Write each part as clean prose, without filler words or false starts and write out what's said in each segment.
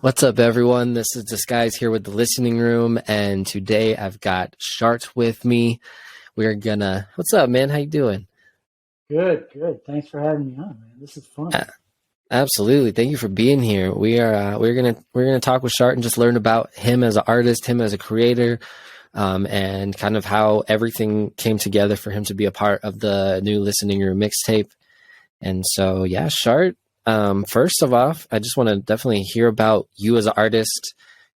What's up, everyone? This is Disguise here with the listening room, and today I've got Schhhart with me. We're gonna. What's up, man? How you doing? Good, good. Thanks for having me on, man. This is fun. Absolutely. Thank you for being here. We're gonna talk with Schhhart and just learn about him as an artist, him as a creator, and kind of how everything came together for him to be a part of the new listening room mixtape. And so, yeah, Schhhart. First of all, I just want to definitely hear about you as an artist,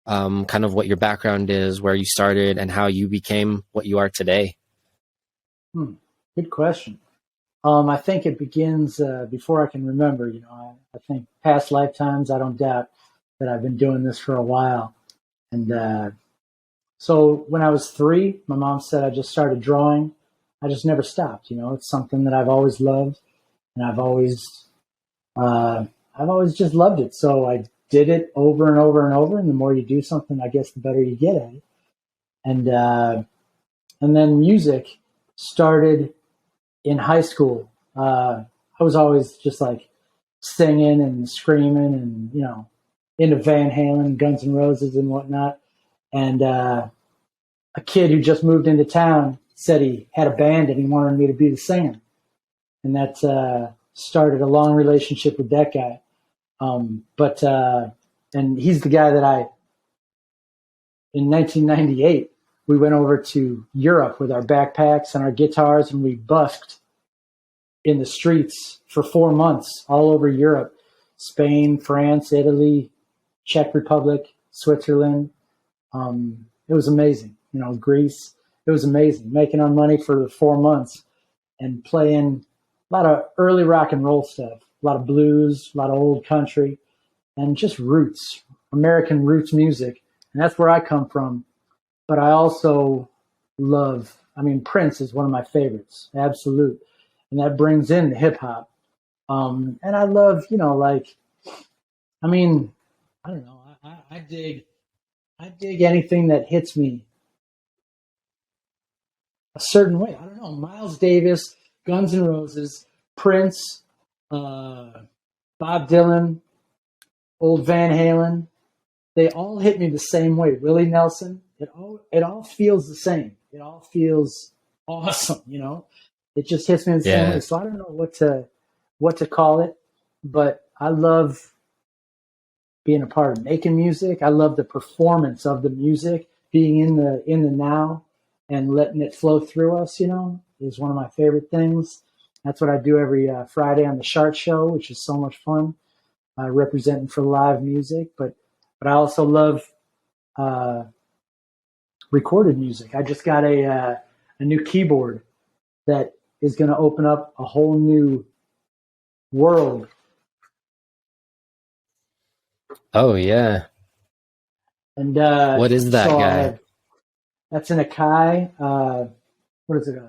kind of what your background is, where you started, and how you became what you are today. Good question. I think it begins before I can remember. I think past lifetimes. I don't doubt that I've been doing this for a while. And so when I was 3, my mom said I just started drawing. I just never stopped. It's something that I've always loved, and I've always just loved it. So I did it over and over and over. And the more you do something, I guess the better you get at it. And then music started in high school. I was always just like singing and screaming and, into Van Halen, Guns N' Roses and whatnot. And a kid who just moved into town said he had a band and he wanted me to be the singer. And that started a long relationship with that guy. And he's the guy that in 1998, we went over to Europe with our backpacks and our guitars, and we busked in the streets for 4 months all over Europe: Spain, France, Italy, Czech Republic, Switzerland. It was amazing. Greece. It was amazing, making our money for 4 months and playing a lot of early rock and roll stuff, a lot of blues, a lot of old country, and just roots, American roots music. And that's where I come from. But I also Prince is one of my favorites, absolute. And that brings in the hip hop. And I love, I don't know. I dig anything that hits me a certain way. I don't know. Miles Davis, Guns N' Roses, Prince, Bob Dylan, old Van Halen. They all hit me the same way. Willie Nelson. It all feels the same. It all feels awesome. It just hits me the same way. So I don't know what to call it, but I love being a part of making music. I love the performance of the music, being in the now and letting it flow through us. Is one of my favorite things. That's what I do every Friday on the Schhhart Show, which is so much fun, representing for live music. But I also love recorded music. I just got a new keyboard that is going to open up a whole new world. Oh yeah. And what is that guy? That's an Akai. What is it?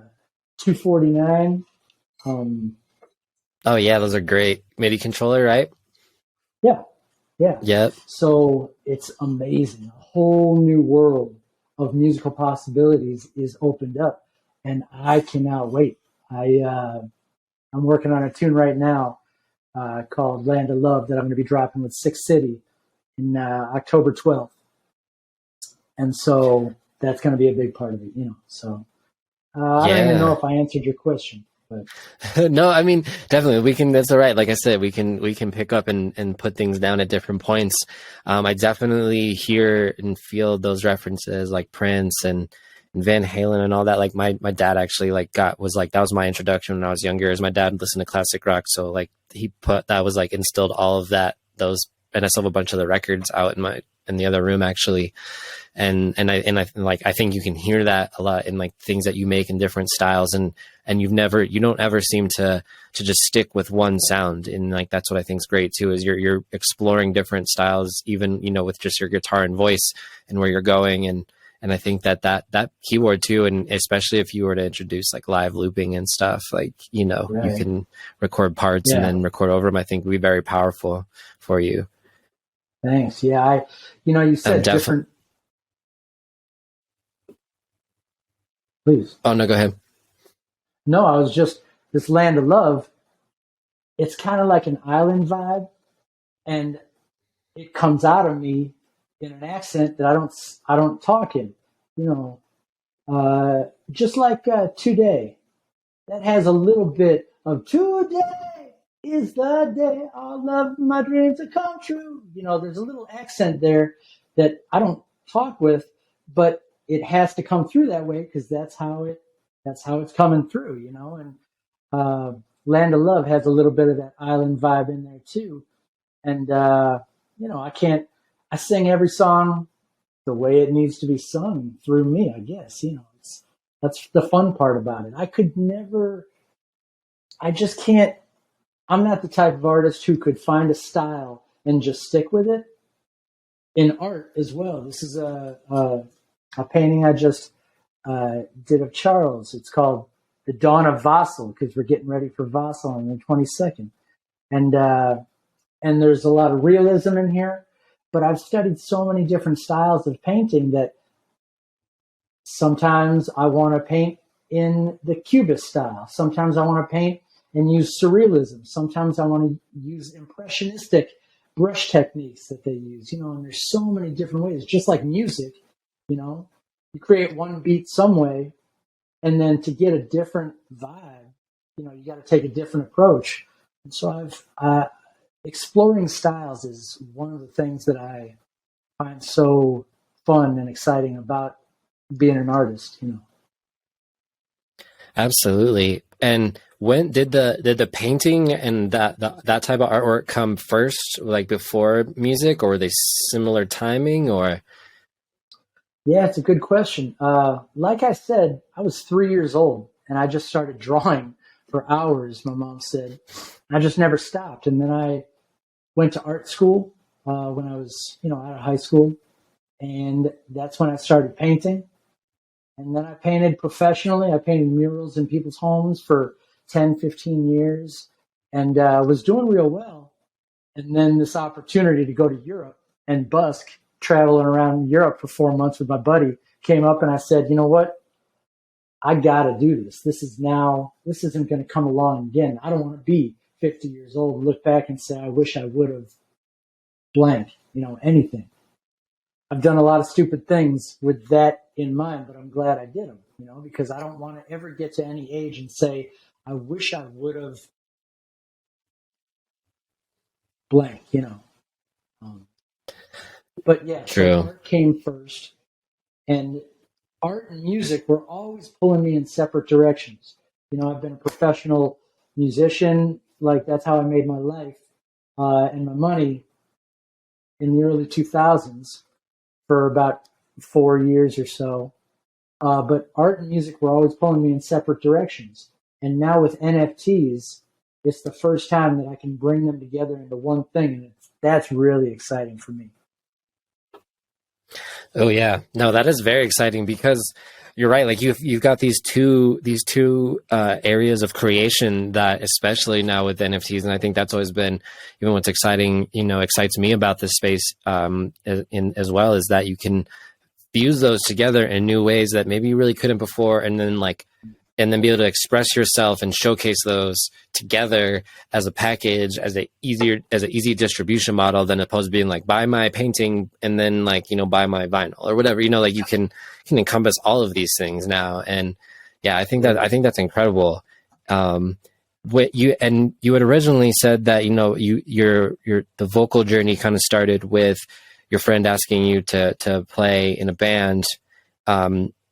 249. Oh yeah, those are great. MIDI controller, right? Yeah. Yep. So it's amazing. A whole new world of musical possibilities is opened up, and I cannot wait. I'm working on a tune right now called Land of Love that I'm going to be dropping with Six City in October 12th. And so that's going to be a big part of it, So I don't even know if I answered your question. But no, definitely we can. That's all right. Like I said, we can pick up and put things down at different points. I definitely hear and feel those references like Prince and Van Halen and all that. Like my dad actually that was my introduction when I was younger. As my dad listened to classic rock, so he put that was instilled all of those, and I still have a bunch of the records out in the other room actually. And I think you can hear that a lot in things that you make in different styles, and you don't ever seem to just stick with one sound. And that's what I think is great too, is you're exploring different styles, even, with just your guitar and voice and where you're going. And I think that keyboard too, and especially if you were to introduce live looping and stuff, right. You can record parts and then record over them. I think would be very powerful for you. Thanks. Yeah. You said different. Please. Oh, no, go ahead. No, I was just, this Land of Love, it's kind of like an island vibe. And it comes out of me in an accent that I don't talk in, you know. Just like today, that has a little bit of today is the day all of my dreams have come true. You know, there's a little accent there that I don't talk with, but it has to come through that way because that's how it's coming through, you know. And Land of Love has a little bit of that island vibe in there too. And you know, I sing every song the way it needs to be sung through me, I guess. You know, that's the fun part about it. I just can't, I'm not the type of artist who could find a style and just stick with it. In art as well. This is a painting I just did of Charles. It's called The Dawn of Vassal because we're getting ready for Vassal on the 22nd. And there's a lot of realism in here, but I've studied so many different styles of painting that sometimes I want to paint in the Cubist style. Sometimes I want to paint and use surrealism. Sometimes I want to use impressionistic brush techniques that they use, you know, and there's so many different ways, just like music, you know, you create one beat some way, and then to get a different vibe, you know, you got to take a different approach. And so exploring styles is one of the things that I find so fun and exciting about being an artist, you know. Absolutely. And when did the painting and that type of artwork come first, like before music, or were they similar timing, or? Yeah, it's a good question. Like I said, I was 3 years old and I just started drawing for hours, my mom said. I just never stopped. And then I went to art school when I was, you know, out of high school. And that's when I started painting. And then I painted professionally. I painted murals in people's homes for 10, 15 years and was doing real well. And then this opportunity to go to Europe and busk, traveling around Europe for 4 months with my buddy, came up, and I said, you know what? I got to do this. This isn't going to come along again. I don't want to be 50 years old and look back and say, I wish I would have blank, you know, anything. I've done a lot of stupid things with that in mind, but I'm glad I did them, you know, because I don't want to ever get to any age and say, I wish I would have blank, you know. But yeah, True. So art came first, and art and music were always pulling me in separate directions. You know, I've been a professional musician, like that's how I made my life and my money in the early 2000s for about 4 years or so. But art and music were always pulling me in separate directions. And now with NFTs, it's the first time that I can bring them together into one thing. And that's really exciting for me. Oh yeah, no, that is very exciting because you're right. Like you've got these two areas of creation that, especially now with NFTs, and I think that's always been even what's exciting. You know, excites me about this space as well, is that you can fuse those together in new ways that maybe you really couldn't before, and then be able to express yourself and showcase those together as a package, as an easy distribution model, than opposed to being like, buy my painting and then like, you know, buy my vinyl or whatever, you know, like you can encompass all of these things now. And yeah, I think that's incredible. What you had originally said that, you know, your the vocal journey kind of started with your friend asking you to play in a band.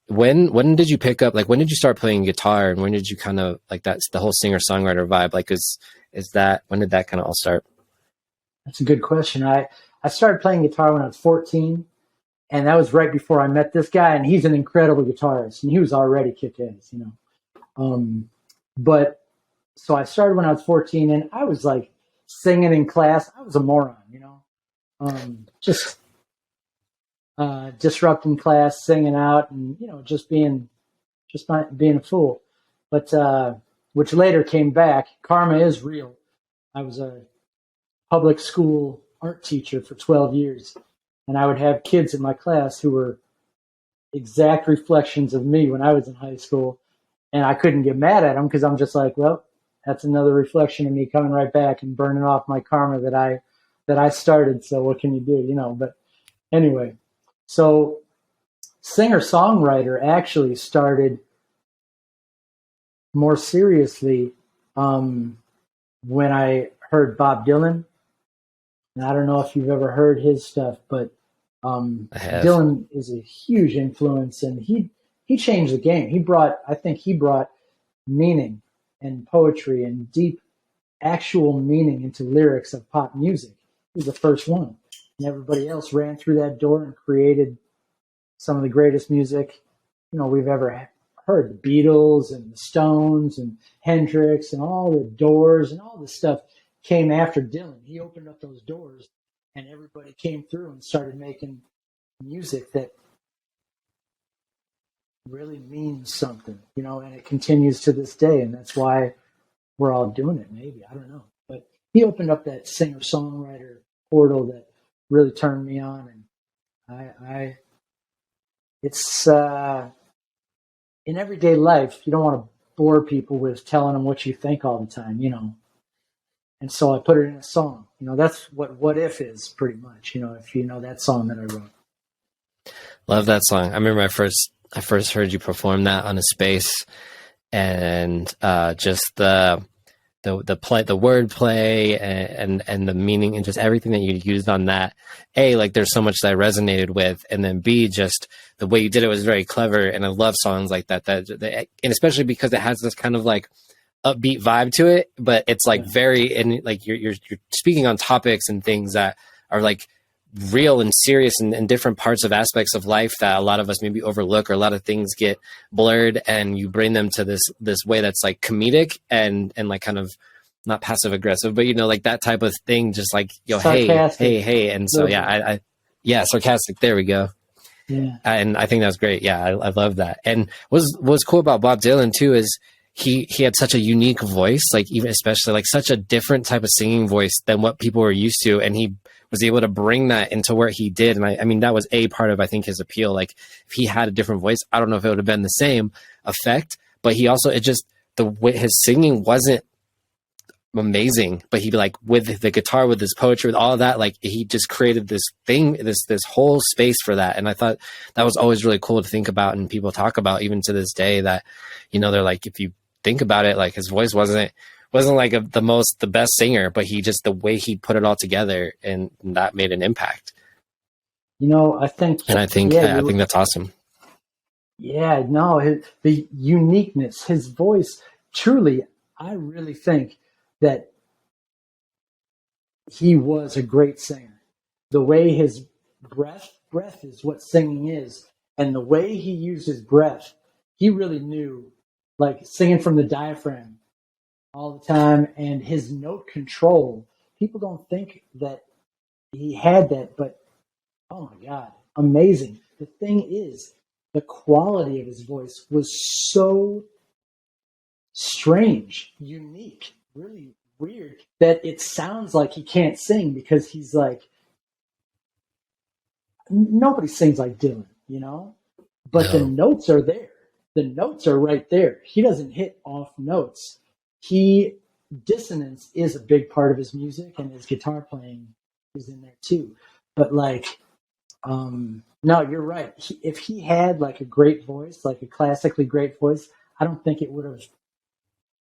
When did you pick up, like, when did you start playing guitar, and when did you kind of, like, that's the whole singer-songwriter vibe, like, when did that kind of all start? That's a good question. I started playing guitar when I was 14, and that was right before I met this guy, and he's an incredible guitarist, and he was already kick-ass, you know. But so I started when I was 14, and I was like singing in class. I was a moron, you know, just disrupting class, singing out, and, you know, just being a fool. But which later came back. Karma is real. I was a public school art teacher for 12 years, and I would have kids in my class who were exact reflections of me when I was in high school, and I couldn't get mad at them because I'm just like, well, that's another reflection of me coming right back and burning off my karma that I that I started. So what can you do, you know? But anyway, so singer-songwriter actually started more seriously when I heard Bob Dylan. And I don't know if you've ever heard his stuff, but I have. Dylan is a huge influence, and he changed the game. I think he brought meaning and poetry and deep actual meaning into lyrics of pop music. He was the first one, and everybody else ran through that door and created some of the greatest music, you know, we've ever heard. The Beatles and the Stones and Hendrix and all the Doors and all this stuff came after Dylan. He opened up those doors, and everybody came through and started making music that really means something, you know, and it continues to this day. And that's why we're all doing it, maybe. I don't know. But he opened up that singer-songwriter portal that really turned me on. And it's in everyday life, you don't want to bore people with telling them what you think all the time, you know. And so I put it in a song. You know, that's what If is pretty much, you know, if you know that song that I wrote. Love that song. I remember I first heard you perform that on a space, and just the word play and the meaning and just everything that you used on that. A, like there's so much that I resonated with, and then B, just the way you did it was very clever. And I love songs like that, and especially because it has this kind of like upbeat vibe to it, but it's like very, and like you're speaking on topics and things that are like real and serious and different parts of aspects of life that a lot of us maybe overlook, or a lot of things get blurred, and you bring them to this way that's like comedic and like kind of not passive aggressive, but you know, like that type of thing, just like, yo, sarcastic. hey. And so, yeah, sarcastic. There we go. Yeah. And I think that was great. Yeah. I love that. And what's cool about Bob Dylan too, is he had such a unique voice, like even especially like such a different type of singing voice than what people were used to. And he was able to bring that into where he did. And I mean, that was a part of, I think, his appeal. Like if he had a different voice, I don't know if it would have been the same effect, but he also, it just, the way his singing wasn't amazing, but he'd be like, with the guitar, with his poetry, with all of that, like he just created this thing, this whole space for that. And I thought that was always really cool to think about, and people talk about even to this day, that, you know, they're like, if you think about it, like his voice wasn't like the best singer, but he just, the way he put it all together, and that made an impact. You know, I think that's awesome. Yeah, no, the uniqueness, his voice, truly, I really think that he was a great singer. The way his breath is what singing is. And the way he used his breath, he really knew, like singing from the diaphragm all the time, and his note control. People don't think that he had that, but oh my God, amazing. The thing is, the quality of his voice was so strange, unique, really weird, that it sounds like he can't sing, because he's like, nobody sings like Dylan, you know? But the notes are there. The notes are right there. He doesn't hit off notes. Dissonance is a big part of his music, and his guitar playing is in there too. But like, no, you're right. If he had like a great voice, like a classically great voice, I don't think it would have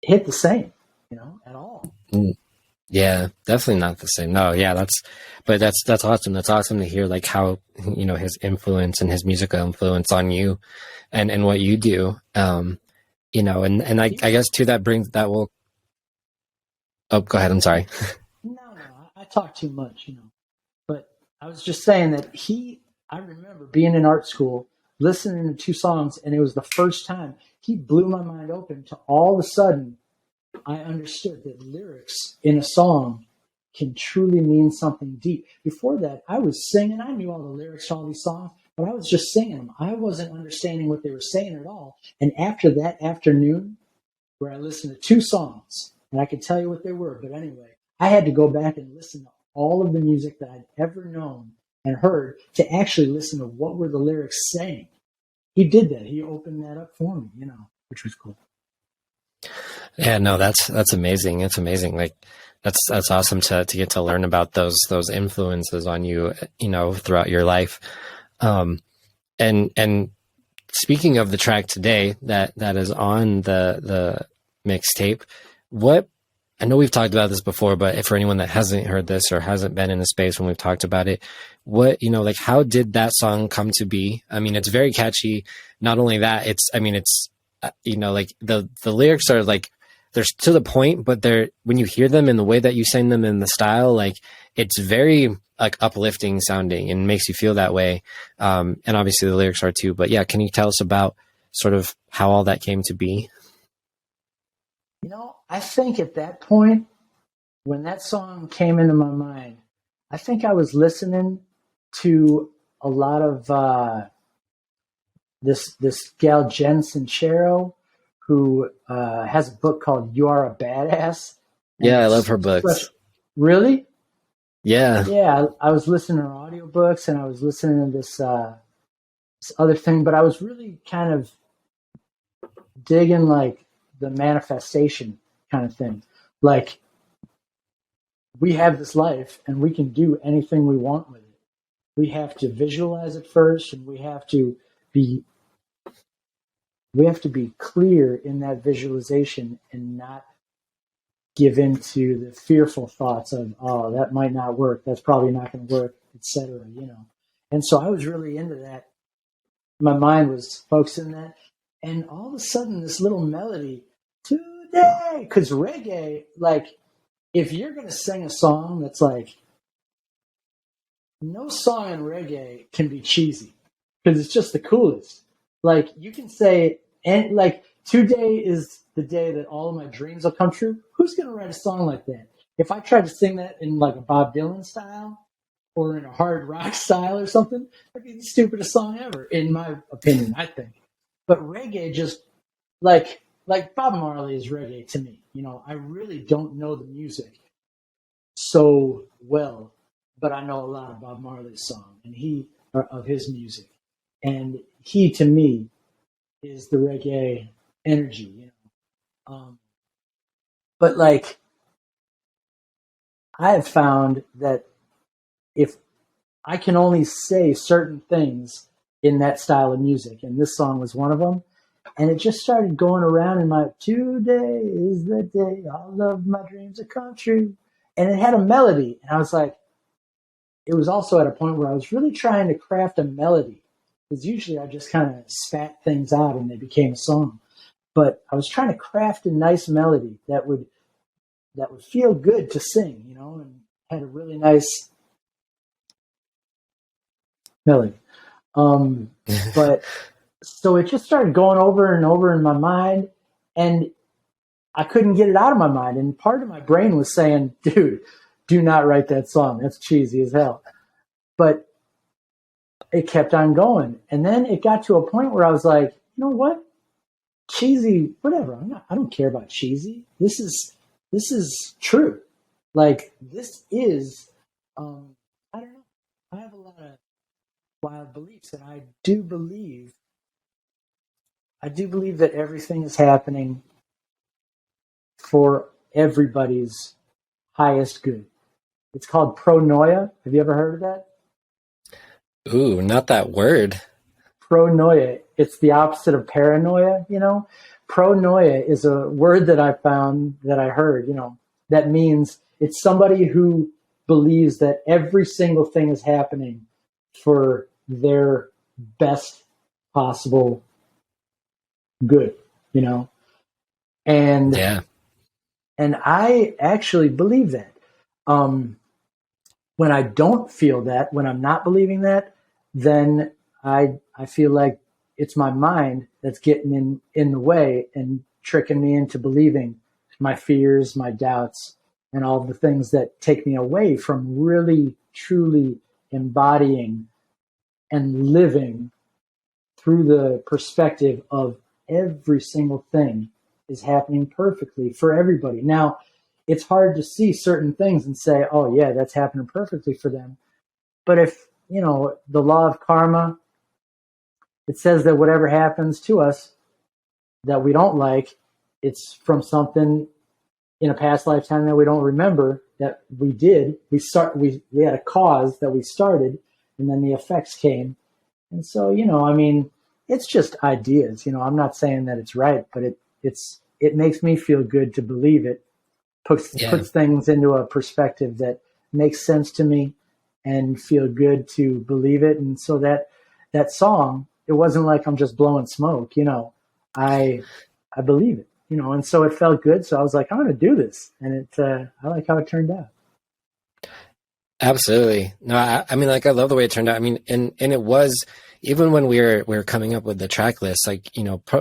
hit the same, you know, at all. Yeah, definitely not the same. No, yeah, that's awesome. That's awesome to hear, like how, you know, his influence and his musical influence on you and what you do. You know, and I guess too, that will, oh, go ahead. I'm sorry. No, I talk too much, you know, but I was just saying that I remember being in art school, listening to two songs, and it was the first time he blew my mind open to, all of a sudden, I understood that lyrics in a song can truly mean something deep. Before that, I was singing. I knew all the lyrics to all these songs, but I was just singing them. I wasn't understanding what they were saying at all. And after that afternoon, where I listened to two songs, and I could tell you what they were, but anyway, I had to go back and listen to all of the music that I'd ever known and heard to actually listen to what were the lyrics saying. He did that. He opened that up for me, you know, which was cool. Yeah, no, that's amazing. It's amazing. Like that's awesome to get to learn about those influences on you, throughout your life. And speaking of the track today that is on the mixtape, what I know we've talked about this before, but for anyone that hasn't heard this or hasn't been in the space when we've talked about it, what, like how did that song come to be? I mean, it's very catchy. Not only that, it's like the lyrics are like, they're to the point, but when you hear them in the way that you sing them in the style, like it's very like uplifting sounding and makes you feel that way. And obviously the lyrics are too, but yeah, can you tell us about sort of how all that came to be? I think at that point, when that song came into my mind, I think I was listening to a lot of this gal Jen Sincero, who has a book called "You Are a Badass." Yeah, I love her books. Really? Yeah. Yeah, I was listening to her audiobooks, and I was listening to this other thing, but I was really kind of digging like the manifestation kind of thing. Like, we have this life and we can do anything we want with it. We have to visualize it first, and we have to be clear in that visualization and not give in to the fearful thoughts of, oh, that might not work, that's probably not going to work, etc. And so I was really into that. My mind was focused on that, and all of a sudden this little melody today, because reggae, like, if you're going to sing a song that's like, no song in reggae can be cheesy because it's just the coolest. Like, you can say, and like, today is the day that all of my dreams will come true. Who's going to write a song like that? If I tried to sing that in like a Bob Dylan style or in a hard rock style or something, that'd be the stupidest song ever, in my opinion, I think. But reggae just, like Bob Marley is reggae to me. I really don't know the music so well, but I know a lot of Bob Marley's song of his music, and he to me is the reggae energy. But like, I have found that if I can only say certain things in that style of music, and this song was one of them, and it just started going around in my, today is the day all of my dreams have come true, and it had a melody, and I was like, it was also at a point where I was really trying to craft a melody, because usually I just kind of spat things out and they became a song. But I was trying to craft a nice melody that would feel good to sing, and had a really nice melody. But so it just started going over and over in my mind, and I couldn't get it out of my mind. And part of my brain was saying, dude, do not write that song. That's cheesy as hell. But it kept on going. And then it got to a point where I was like, you know what? Cheesy, whatever. I don't care about cheesy. This is true. Like, this is, I don't know. I have a lot of wild beliefs, and I do believe that everything is happening for everybody's highest good. It's called pronoia. Have you ever heard of that? Ooh, not that word. Pronoia. It's the opposite of paranoia, Pronoia is a word that I found, that I heard, that means it's somebody who believes that every single thing is happening for their best possible good, And yeah. And I actually believe that. When I don't feel that, when I'm not believing that, then I feel like it's my mind that's getting in the way and tricking me into believing my fears, my doubts, and all the things that take me away from really, truly embodying and living through the perspective of every single thing is happening perfectly for everybody. Now, it's hard to see certain things and say, oh, yeah, that's happening perfectly for them. But if, the law of karma, it says that whatever happens to us that we don't like, it's from something in a past lifetime that we don't remember that we did. We had a cause that we started, and then the effects came. And so, I mean, it's just ideas. I'm not saying that it's right, but it makes me feel good to believe it. Puts things into a perspective that makes sense to me, and feel good to believe it. And so that song, it wasn't like I'm just blowing smoke. I believe it. And so it felt good. So I was like, I'm going to do this, and I like how it turned out. Absolutely. No, I mean, like, I love the way it turned out. I mean, and it was, even when we were coming up with the track list, like,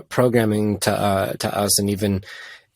programming to us, and even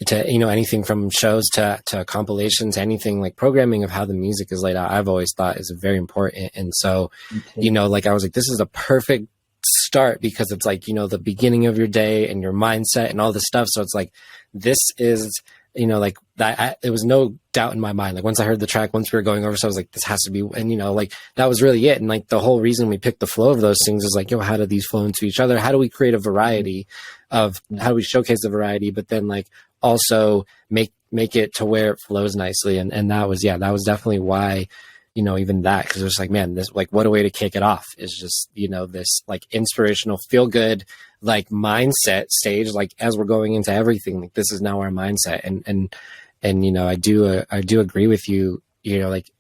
to, anything from shows to compilations, anything, like programming of how the music is laid out, I've always thought is very important. And so, like, I was like, this is a perfect start, because it's like, the beginning of your day and your mindset and all this stuff. So it's like, this is, like that, there was no doubt in my mind. Like, once I heard the track, once we were going over, so I was like, this has to be, and like, that was really it. And like, the whole reason we picked the flow of those things is like, how do these flow into each other? How do we create a variety of, how do we showcase the variety, but then like also make it to where it flows nicely. And that was definitely why, even that, because it was like, man, this, like, what a way to kick it off is just, this like inspirational, feel good, like mindset stage, like, as we're going into everything, like, this is now our mindset. And I do agree with you, like,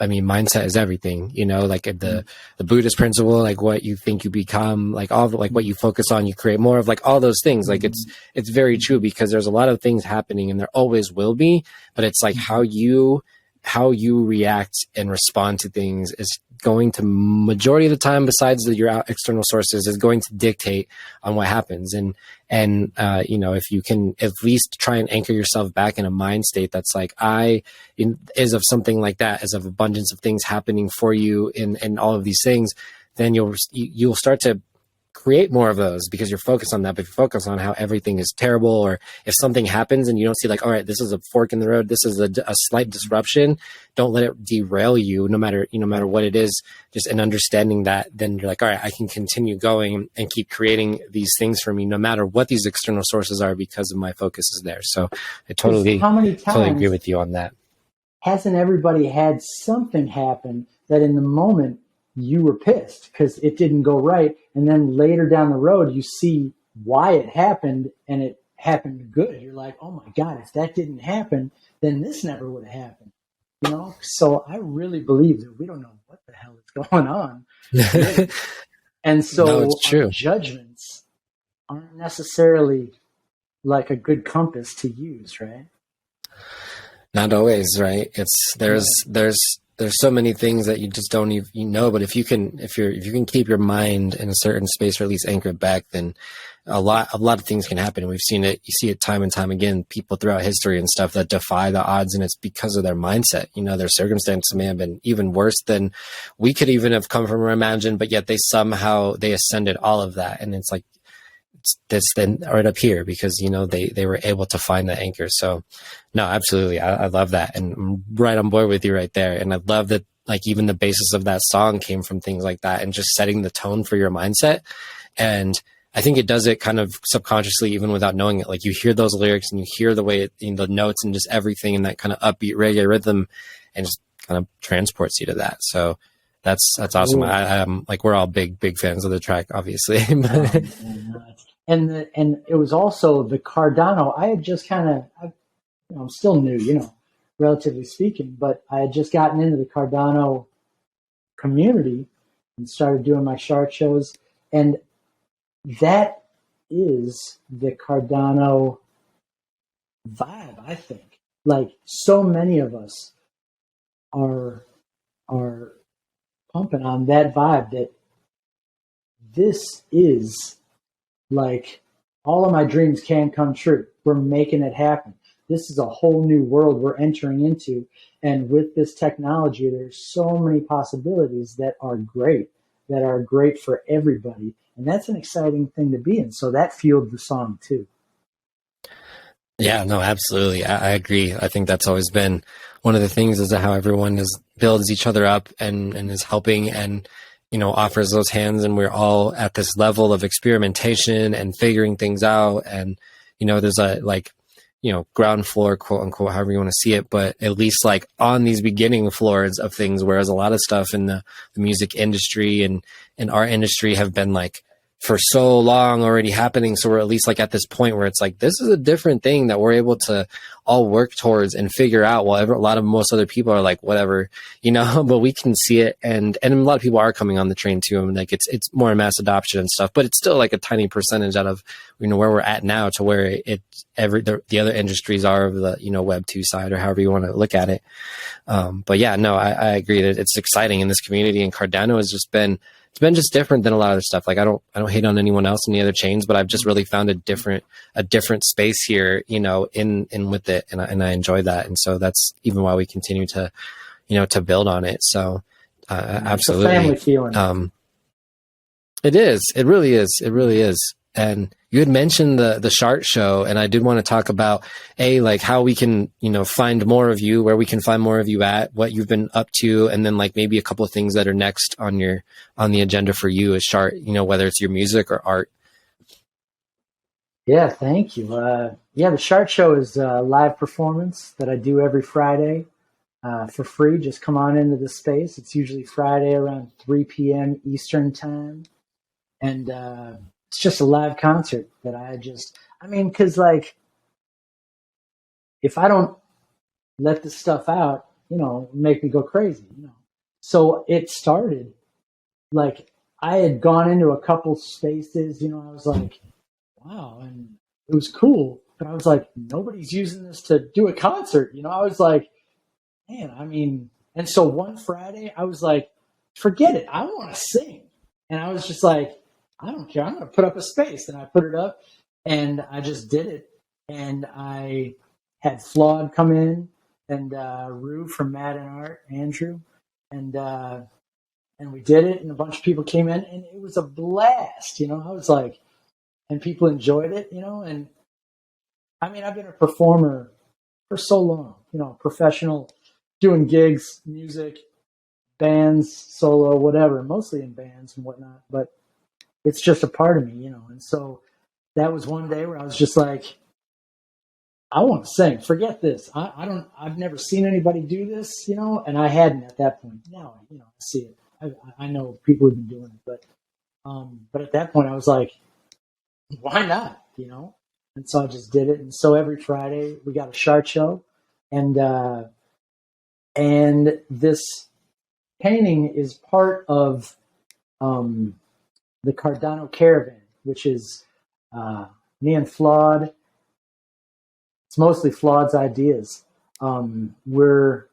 mindset is everything, like the Buddhist principle, like, what you think you become, like, all the, like, what you focus on, you create more of, like, all those things. Like, it's very true, because there's a lot of things happening, and there always will be, but it's like how you react and respond to things is going to, majority of the time, besides your external sources, is going to dictate on what happens. And if you can at least try and anchor yourself back in a mind state that's like, is of something like that, is of abundance of things happening for you in all of these things, then you'll start to create more of those, because you're focused on that. But if you focus on how everything is terrible, or if something happens and you don't see, like, all right, this is a fork in the road, this is a slight disruption, don't let it derail you, no matter what it is. Just in understanding that, then you're like, all right, I can continue going and keep creating these things for me, no matter what these external sources are, because of my focus is there. So I totally agree with you on that. Hasn't everybody had something happen that in the moment you were pissed because it didn't go right, and then later down the road you see why it happened, and it happened good. You're like, oh my God, if that didn't happen, then this never would have happened. So I really believe that we don't know what the hell is going on. And so our judgments aren't necessarily like a good compass to use, right? Not always, right? There's so many things that you just don't even know, but if you can keep your mind in a certain space, or at least anchor it back, then a lot of things can happen. We've seen it. You see it time and time again, people throughout history and stuff that defy the odds, and it's because of their mindset. Their circumstances may have been even worse than we could even have come from or imagined, but yet they ascended all of that. And it's like, that's then right up here, because they were able to find the anchor. So no, absolutely, I love that, and I'm right on board with you right there. And I love that, like, even the basis of that song came from things like that, and just setting the tone for your mindset. And I think it does it kind of subconsciously, even without knowing it. Like, you hear those lyrics and you hear the way the notes and just everything in that kind of upbeat reggae rhythm, and just kind of transports you to that. So that's awesome. I'm like, we're all big fans of the track, obviously. And it was also the Cardano. I had just I'm still new, relatively speaking, but I had just gotten into the Cardano community and started doing my Schhhart shows. And that is the Cardano vibe, I think. Like, so many of us are pumping on that vibe, that this is like, all of my dreams can come true. We're making it happen. This is a whole new world we're entering into. And with this technology, there's so many possibilities that are great for everybody. And that's an exciting thing to be in. So that fueled the song too. Yeah, no, absolutely. I agree. I think that's always been one of the things, is how everyone builds each other up and is helping, and offers those hands, and we're all at this level of experimentation and figuring things out. And there's a ground floor, quote unquote, however you want to see it, but at least like on these beginning floors of things, whereas a lot of stuff in the music industry and our industry have been like for so long already happening. So we're at least like at this point where it's like, this is a different thing that we're able to all work towards and figure out, while most other people are like, whatever, but we can see it. And a lot of people are coming on the train too. I mean, like it's more mass adoption and stuff, but it's still like a tiny percentage out of, where we're at now to where the other industries are of the, Web 2 side or however you want to look at it. But yeah, no, I agree that it's exciting in this community, and Cardano has just been, it's been just different than a lot of the stuff. Like I don't hate on anyone else in the other chains, but I've just really found a different space here, in with it. And I enjoy that. And so that's even why we continue to, to build on it. So, absolutely. It's a family feeling. It is. It really is. It really is. And you had mentioned the Schhhart show, and I did want to talk about like how we can, find more of you, where we can find more of you at, what you've been up to, and then like maybe a couple of things that are next on the agenda for you as Schhhart, whether it's your music or art. Yeah, thank you. The Schhhart show is a live performance that I do every Friday for free. Just come on into the space. It's usually Friday around 3 p.m. Eastern time. And it's just a live concert that because like, if I don't let this stuff out, make me go crazy, So it started, like, I had gone into a couple spaces, I was like, wow, and it was cool. But I was like, nobody's using this to do a concert, I was like, man, and so one Friday I was like, forget it, I want to sing. And I was just like, I don't care, I'm going to put up a space. And I put it up, and I just did it. And I had Flawed come in, and Rue from Mad and Art, Andrew, and we did it, and a bunch of people came in, and it was a blast. I was like, and people enjoyed it, and I've been a performer for so long, professional, doing gigs, music, bands, solo, whatever, mostly in bands and whatnot, but it's just a part of me, and so that was one day where I was just like, I want to sing. Forget this. I've never seen anybody do this, and I hadn't at that point. Now, I see it. I know people have been doing it, but at that point I was like, why not, And so I just did it. And so every Friday we got a Schhhart show, and this painting is part of, the Cardano Caravan, which is me and Flawed. It's mostly Flawed's ideas. We're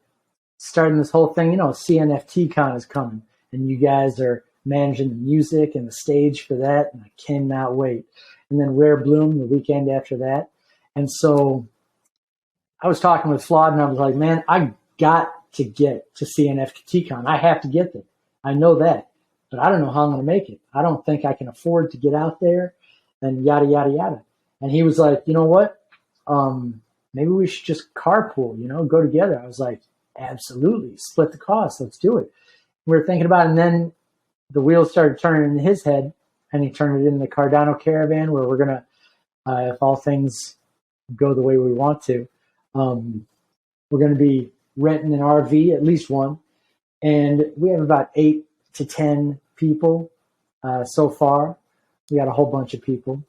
starting this whole thing. CNFT Con is coming, and you guys are managing the music and the stage for that, and I cannot wait. And then Rare Bloom the weekend after that. And so I was talking with Flawed, and I was like, man, I got to get to CNFT Con. I have to get there. I know that. But I don't know how I'm going to make it. I don't think I can afford to get out there, and yada, yada, yada. And he was like, you know what? Maybe we should just carpool, go together. I was like, absolutely. Split the cost. Let's do it. We were thinking about it, and then the wheels started turning in his head, and he turned it into the Cardano Caravan, where we're going to, if all things go the way we want to, we're going to be renting an RV, at least one. And we have about 8 to 10 people so far. We got a whole bunch of people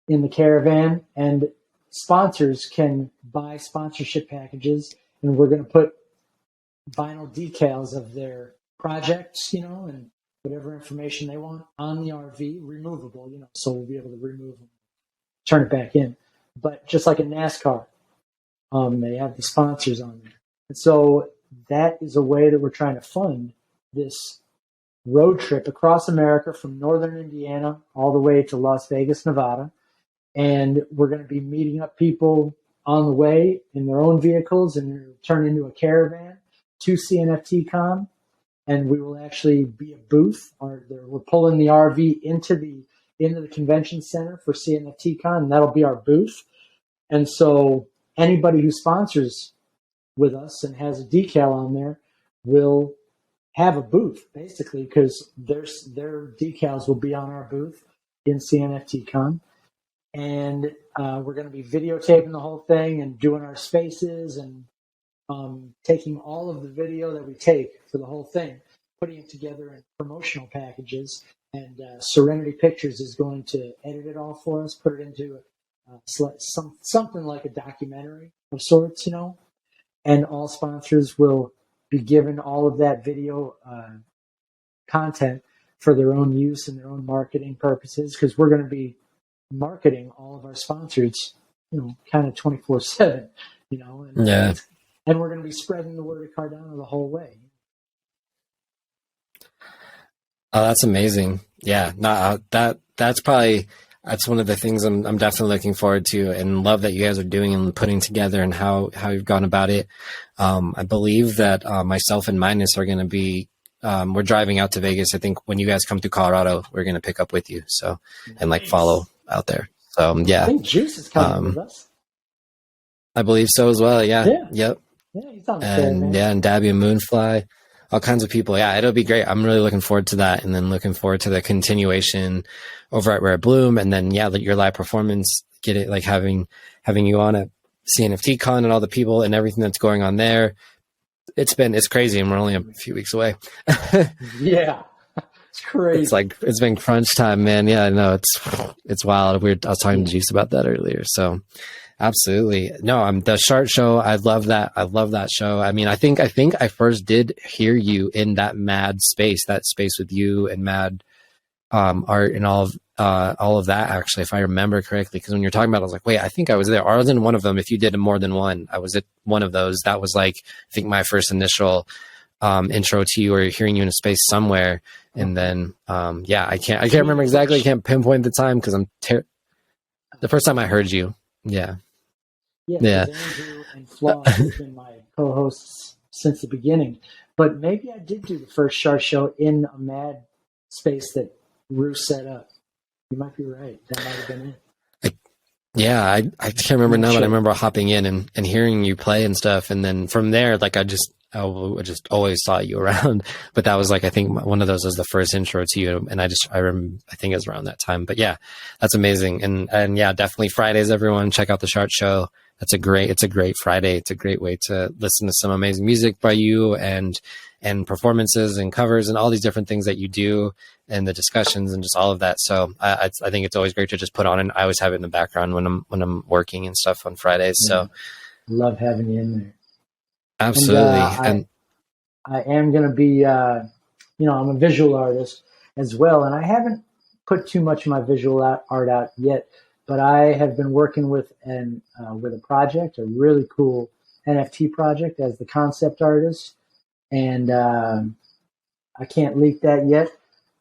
in the caravan, and sponsors can buy sponsorship packages, and we're going to put vinyl decals of their projects, and whatever information they want on the RV, removable, so we'll be able to remove them, turn it back in. But just like a NASCAR, they have the sponsors on there. And so that is a way that we're trying to fund this road trip across America from northern Indiana all the way to Las Vegas, Nevada. And we're going to be meeting up people on the way in their own vehicles, and turn into a caravan to CNFT Con. And we will actually be a booth, or we're pulling the RV into the convention center for CNFT Con, and that'll be our booth. And so anybody who sponsors with us and has a decal on there will have a booth, basically, because their decals will be on our booth in CNFT Con. and we're going to be videotaping the whole thing and doing our spaces and taking all of the video that we take for the whole thing, putting it together in promotional packages. And Serenity Pictures is going to edit it all for us, put it into something like a documentary of sorts, you know. And all sponsors will be given all of that video content for their own use and their own marketing purposes, because we're going to be marketing all of our sponsors, you know, kind of 24/7, you know. And, Yeah. And we're going to be spreading the word of Cardano the whole way. Oh, that's amazing. Yeah, no, that's one of the things I'm definitely looking forward to, and love that you guys are doing and putting together, and how you've gone about it. I believe that myself and Minus are going to be we're driving out to Vegas. I think when you guys come through Colorado, we're going to pick up with you. So and like follow out there. So yeah, I think Juice is coming with us. I believe so as well. Yeah. Yep. Yeah, he's on the fair, man. Yeah, and Dabby and Moonfly, all kinds of people. Yeah, it'll be great. I'm really looking forward to that, and then looking forward to the continuation over at Rare Bloom, and then your live performance. Get it, like having you on at CNFT Con and all the people and everything that's going on there. It's crazy, and we're only a few weeks away. Yeah, it's crazy. It's been crunch time, man. Yeah, I know it's wild. I was talking to Juice about that earlier. So. Absolutely. No, the Schhhart show. I love that. I love that show. I mean, I think I first did hear you in that that space with you and Mad Art and all of that, actually, if I remember correctly. Because when you're talking about it, I was like, wait, I think I was there. Or I was in one of them. If you did more than one, I was at one of those. That was like, I think my first intro to you, or hearing you in a space somewhere. And then, I can't remember exactly. I can't pinpoint the time because the first time I heard you. Yeah. Yeah. Andrew and Flaw have been my co-hosts since the beginning. But maybe I did do the first Schhhart show in a Mad space that Rue set up. You might be right. That might have been it. I can't remember now, but I remember hopping in and hearing you play and stuff. And then from there, like I just always saw you around. But that was like, I think one of those was the first intro to you. And I think it was around that time. But yeah, that's amazing. And yeah, definitely Fridays, everyone check out the Schhhart show. It's a great Friday. It's a great way to listen to some amazing music by you and performances and covers and all these different things that you do, and the discussions and just all of that. So I think it's always great to just put on, and I always have it in the background when I'm working and stuff on Fridays. So love having you in there. Absolutely. And I am going to be, I'm a visual artist as well, and I haven't put too much of my visual art out yet. But I have been working with a project, a really cool NFT project, as the concept artist, and I can't leak that yet,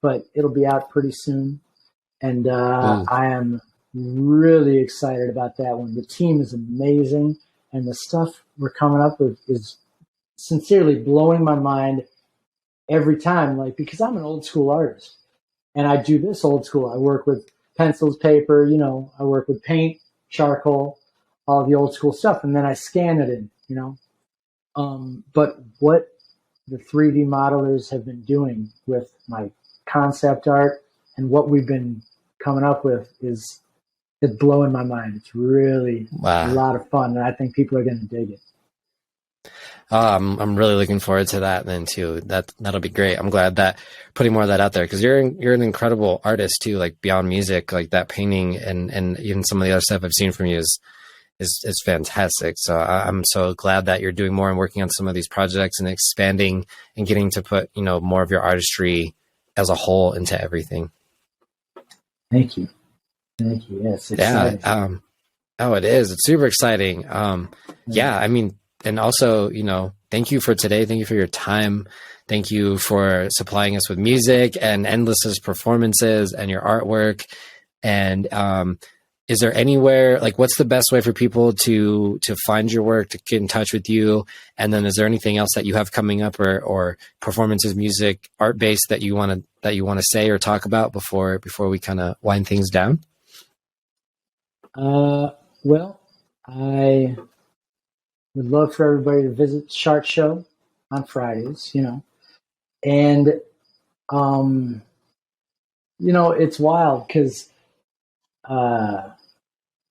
but it'll be out pretty soon. And I am really excited about that one. The team is amazing, and the stuff we're coming up with is sincerely blowing my mind every time. Like, because I'm an old school artist, and I do this old school. I work with pencils, paper, I work with paint, charcoal, all the old school stuff, and then I scan it in, but what the 3D modelers have been doing with my concept art and what we've been coming up with it's blowing my mind. It's really a lot of fun, and I think people are going to dig it. I'm really looking forward to that then too. That'll be great. I'm glad that putting more of that out there, because you're an incredible artist too, like beyond music, like that painting and even some of the other stuff I've seen from you is fantastic. So I'm so glad that you're doing more and working on some of these projects and expanding and getting to put, more of your artistry as a whole into everything. Thank you. Yes. Yeah. It is. It's super exciting. Yeah. I mean, and also, thank you for today. Thank you for your time. Thank you for supplying us with music and endless performances and your artwork. And is there anywhere, like, what's the best way for people to find your work, to get in touch with you? And then is there anything else that you have coming up, or performances, music, art based that you want to say or talk about before we kind of wind things down? Well, I would love for everybody to visit Schhhart Show on Fridays, and, it's wild because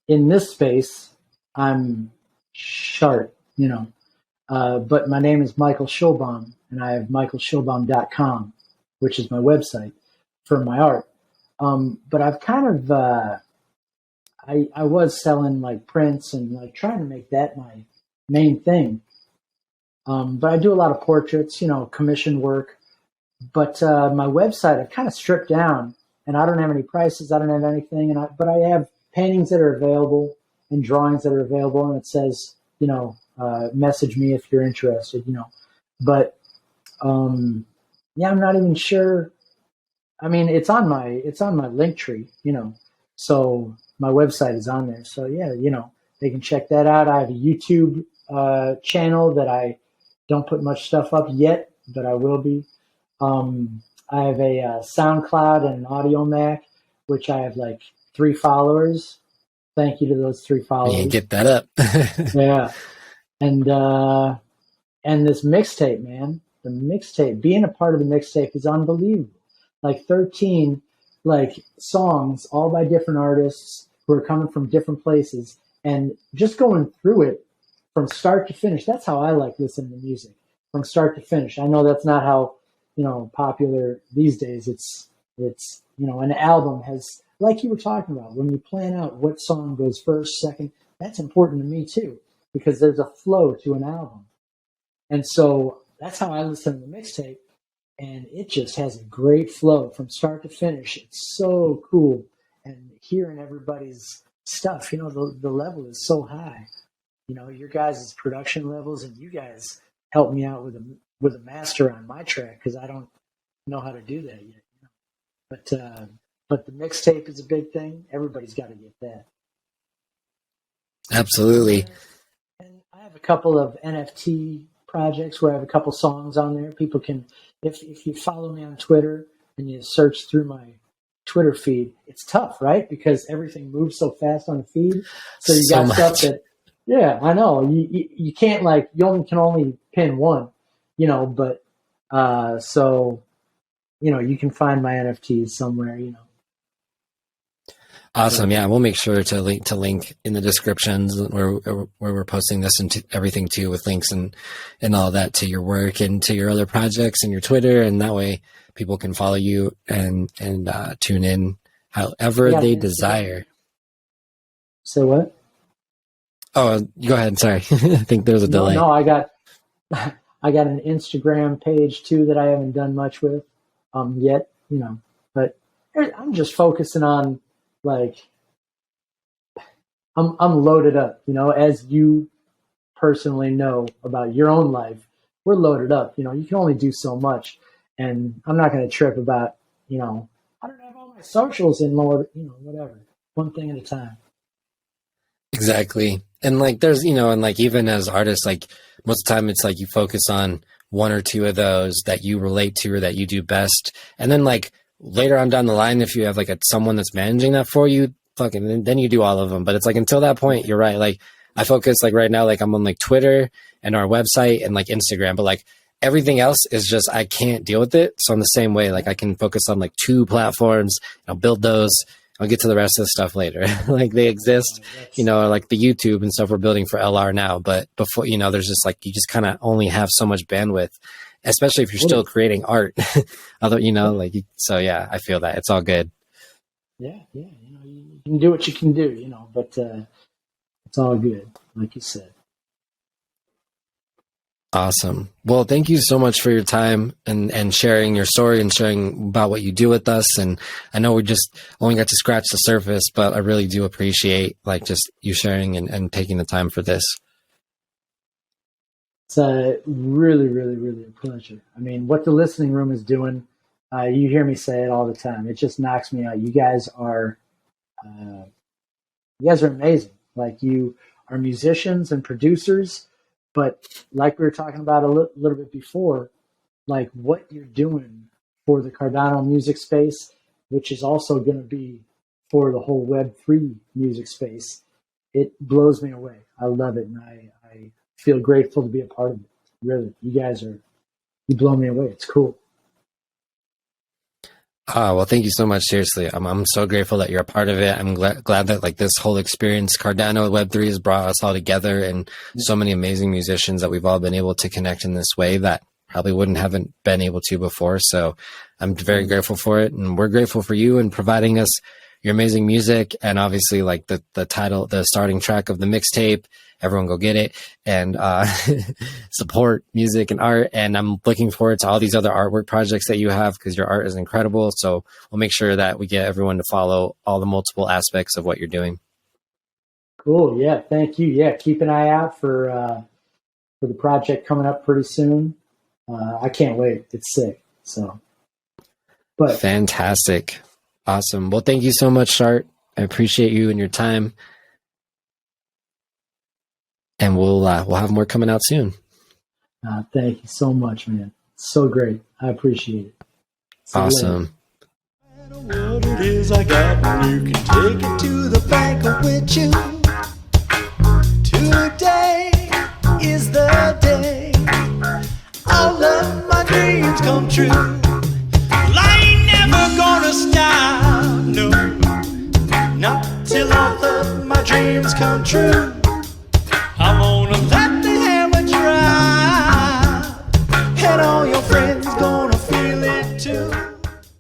in this space, I'm Schhhart, but my name is Michael Schulbaum, and I have michaelschulbaum.com, which is my website for my art. But I've kind of, I was selling like prints and like trying to make that my main thing. But I do a lot of portraits, commission work. But my website, I've kind of stripped down, and I don't have any prices. I don't have anything, but I have paintings that are available and drawings that are available, and it says, message me if you're interested, But yeah, I'm not even sure. I mean, it's on my link tree, So my website is on there. So yeah, they can check that out. I have a YouTube channel that I don't put much stuff up yet, but I will be. I have a SoundCloud and an Audio Mac, which I have like 3 followers. Thank you to those 3 followers. You get that up. Yeah. And this mixtape, man, the mixtape, being a part of the mixtape is unbelievable. Like 13 songs, all by different artists who are coming from different places, and just going through it from start to finish. That's how I like listening to music, from start to finish. I know that's not how, popular these days. It's an album has, like you were talking about, when you plan out what song goes first, second, that's important to me too, because there's a flow to an album. And so that's how I listen to the mixtape, and it just has a great flow from start to finish. It's so cool. And hearing everybody's stuff, the level is so high. Your guys' production levels, and you guys help me out with a master on my track, because I don't know how to do that yet. But the mixtape is a big thing. Everybody's got to get that. Absolutely. And I have a couple of NFT projects where I have a couple songs on there. People can, if you follow me on Twitter and you search through my Twitter feed, it's tough, right? Because everything moves so fast on the feed. So you got stuff that, yeah, I know. You can't you only can only pin one, but so you can find my NFTs somewhere, Awesome. Yeah, we'll make sure to link in the descriptions where we're posting this and everything too, with links and all that to your work and to your other projects and your Twitter, and that way people can follow you and tune in however they desire. So what? Oh, go ahead. Sorry, I think there's a delay. No, I got an Instagram page too that I haven't done much with yet, but I'm just focusing on. I'm loaded up, as you personally know about your own life. We're loaded up, you can only do so much, and I'm not going to trip about, I don't have all my socials in order, whatever, one thing at a time. Exactly. And there's, and even as artists, most of the time it's you focus on 1 or 2 of those that you relate to or that you do best. And then later on down the line, if you have someone that's managing that for you, then you do all of them. But it's until that point, you're right. I focus right now, I'm on Twitter and our website and Instagram, but everything else is just, I can't deal with it. So I'm the same way. I can focus on 2 platforms. I'll build those. I'll get to the rest of the stuff later. They exist, the YouTube and stuff we're building for LR now. But before, there's just you just kind of only have so much bandwidth, especially if you're still creating art. So yeah, I feel that it's all good. Yeah. You can do what you can do, but it's all good, like you said. Awesome. Well, thank you so much for your time and sharing your story and sharing about what you do with us. And I know we just only got to scratch the surface, but I really do appreciate just you sharing and taking the time for this. It's really, really, really a pleasure. I mean, what the listening room is doing, you hear me say it all the time. It just knocks me out. You guys are amazing. You are musicians and producers, but like we were talking about a little bit before, what you're doing for the Cardano music space, which is also going to be for the whole Web3 music space, it blows me away. I love it, and I feel grateful to be a part of it. Really, you blow me away. It's cool. Well, thank you so much. Seriously, I'm so grateful that you're a part of it. I'm glad that like this whole experience, Cardano Web3 has brought us all together, and so many amazing musicians that we've all been able to connect in this way that probably haven't been able to before. So I'm very grateful for it, and we're grateful for you and providing us your amazing music, and obviously like the title, the starting track of the mixtape. Everyone go get it and support music and art. And I'm looking forward to all these other artwork projects that you have, because your art is incredible. So we'll make sure that we get everyone to follow all the multiple aspects of what you're doing. Cool. Yeah. Thank you. Yeah. Keep an eye out for the project coming up pretty soon. I can't wait. It's sick. So, but fantastic. Awesome. Well, thank you so much, Schhhart. I appreciate you and your time. And we'll have more coming out soon. Thank you so much, man. So great. I appreciate it. Awesome. No matter what it is I got, you can take it to the bank with you. Today is the day all of my dreams come true. Well, I ain't never gonna stop, no, not till all of my dreams come true.